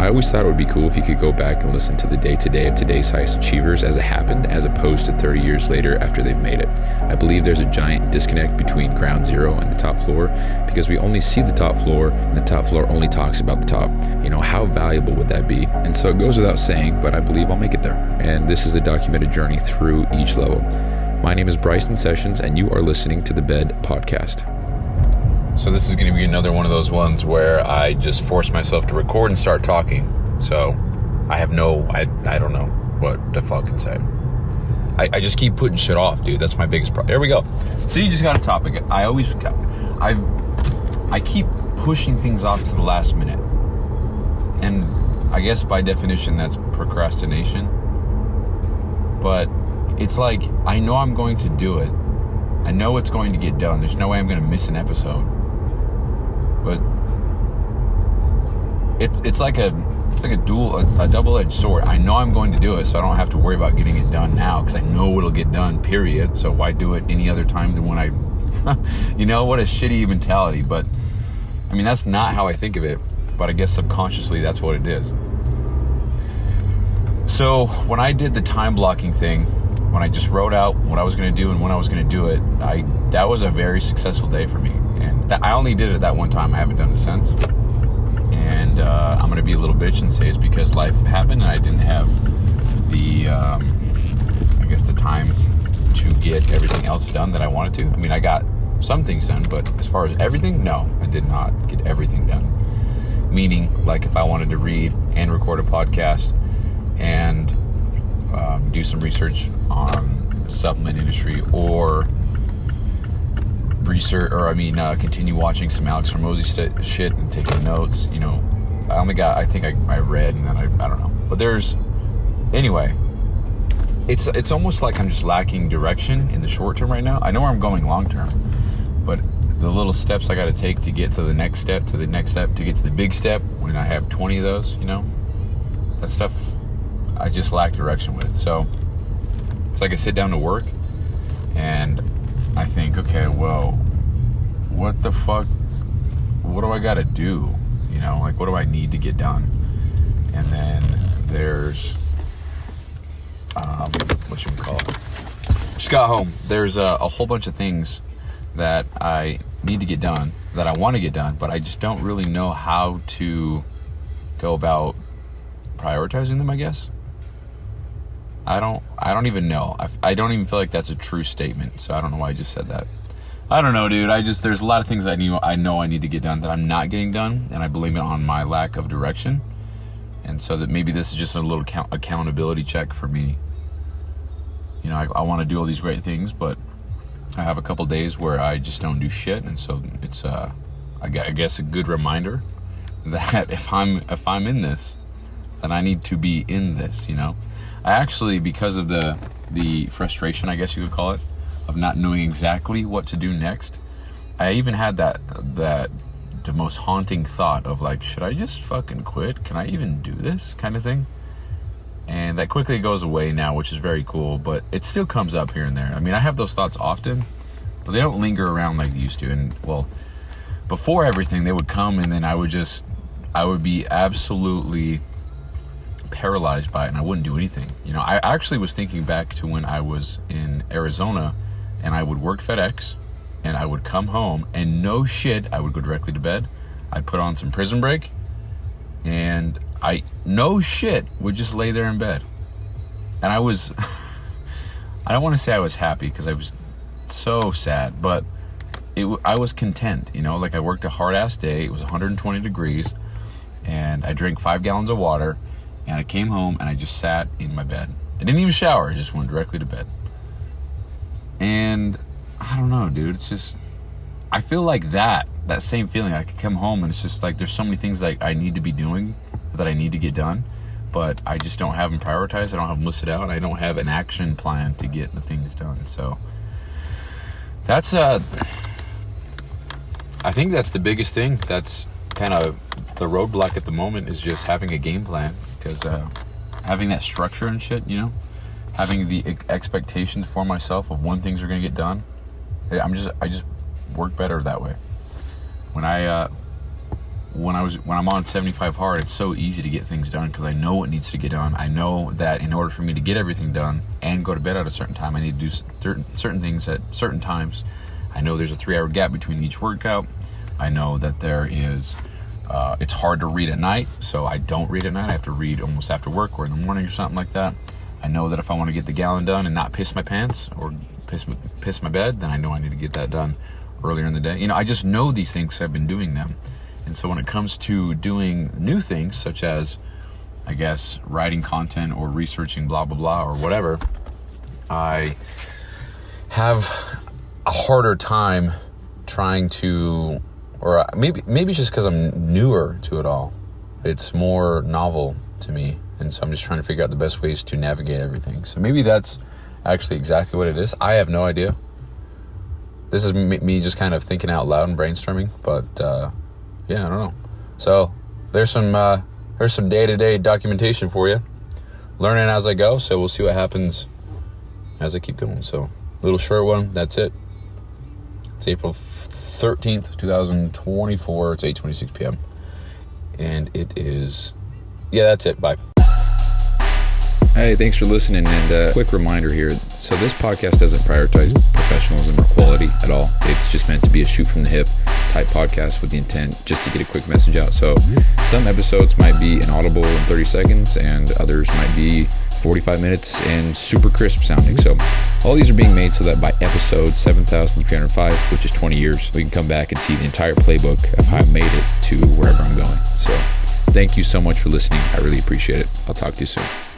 I always thought it would be cool if you could go back and listen to the day-to-day of today's highest achievers as it happened, as opposed to 30 years later after they've made it. I believe there's a giant disconnect between ground zero and the top floor, because we only see the top floor, and the top floor only talks about the top. How valuable would that be? And so it goes without saying, but I believe I'll make it there. And this is the documented journey through each level. My name is Bryson Sessions, and you are listening to the Bed Podcast. So this is going to be another one of those ones where I just force myself to record and start talking. So I don't know what to fucking say. I just keep putting shit off, dude. That's my biggest problem. There we go. So you just got a topic. I keep pushing things off to the last minute. And I guess by definition that's procrastination. But it's like, I know I'm going to do it. I know it's going to get done. There's no way I'm going to miss an episode. But it's like a double-edged sword. I know I'm going to do it, so I don't have to worry about getting it done now, because I know it'll get done, period. So why do it any other time than when I, what a shitty mentality. But, that's not how I think of it. But I guess subconsciously that's what it is. So when I did the time blocking thing, when I just wrote out what I was going to do and when I was going to do it, that was a very successful day for me. And I only did it that one time. I haven't done it since. And I'm going to be a little bitch and say it's because life happened and I didn't have the time to get everything else done that I wanted to. I got some things done, but as far as everything, no, I did not get everything done. Meaning, like if I wanted to read and record a podcast and do some research on the supplement industry, or continue watching some Alex Hormozy shit and taking notes. I think I read, and then I don't know. But anyway, it's almost like I'm just lacking direction in the short term right now. I know where I'm going long term, but the little steps I got to take to get to the next step, to get to the big step, when I have 20 of those, that stuff I just lack direction with. So it's like I sit down to work and I think, okay, well, what the fuck, what do I got to do? What do I need to get done? And then there's, just got home. There's a whole bunch of things that I need to get done, that I want to get done, but I just don't really know how to go about prioritizing them, I guess. I don't even know. I don't even feel like that's a true statement, so I don't know why I just said that. I don't know, dude. There's a lot of things I know I need to get done that I'm not getting done, and I blame it on my lack of direction. And so that maybe this is just a little accountability check for me. I want to do all these great things, but I have a couple days where I just don't do shit, and so it's I guess a good reminder that if I'm in this, then I need to be in this. I actually, because of the frustration, I guess you could call it, of not knowing exactly what to do next, I even had the most haunting thought of like, should I just fucking quit? Can I even do this kind of thing? And that quickly goes away now, which is very cool, but it still comes up here and there. I have those thoughts often, but they don't linger around like they used to. And well, before everything, they would come, and then I would be absolutely paralyzed by it, and I wouldn't do anything. I actually was thinking back to when I was in Arizona, and I would work FedEx, and I would come home, and no shit, I would go directly to bed. I'd put on some Prison Break, and I would just lay there in bed. And I was I don't want to say I was happy, because I was so sad, but I was content. Like I worked a hard ass day. It was 120 degrees, and I drank 5 gallons of water. And I came home and I just sat in my bed. I didn't even shower. I just went directly to bed. And I don't know, dude. It's just, I feel like that same feeling. I could come home and it's just like there's so many things that I need to be doing, that I need to get done, but I just don't have them prioritized. I don't have them listed out. I don't have an action plan to get the things done. So that's I think that's the biggest thing. That's kind of the roadblock at the moment, is just having a game plan. Because having that structure and shit, having the expectations for myself of when things are going to get done, I just work better that way. When when I'm on 75 hard, it's so easy to get things done because I know what needs to get done. I know that in order for me to get everything done and go to bed at a certain time, I need to do certain things at certain times. I know there's a 3-hour gap between each workout. I know that there is, it's hard to read at night, so I don't read at night. I have to read almost after work or in the morning or something like that. I know that if I want to get the gallon done and not piss my pants or piss my bed, then I know I need to get that done earlier in the day. I just know these things 'cause I've been doing them. And so when it comes to doing new things, such as, I guess, writing content or researching blah, blah, blah, or whatever, I have a harder time trying to, or maybe it's just because I'm newer to it all. It's more novel to me. And so I'm just trying to figure out the best ways to navigate everything. So maybe that's actually exactly what it is. I have no idea. This is me just kind of thinking out loud and brainstorming, but yeah, I don't know. So there's some day-to-day documentation for you. Learning as I go, so we'll see what happens as I keep going. So little short one, that's it. It's April 13th, 2024. It's 8:26 p.m. And it is, yeah, that's it. Bye. Hey, thanks for listening, and quick reminder here. So this podcast doesn't prioritize professionalism or quality at all. It's just meant to be a shoot from the hip type podcast with the intent just to get a quick message out. So some episodes might be inaudible in 30 seconds and others might be 45 minutes and super crisp sounding. So all these are being made so that by episode 7,305, which is 20 years, we can come back and see the entire playbook of how I made it to wherever I'm going. So thank you so much for listening. I really appreciate it. I'll talk to you soon.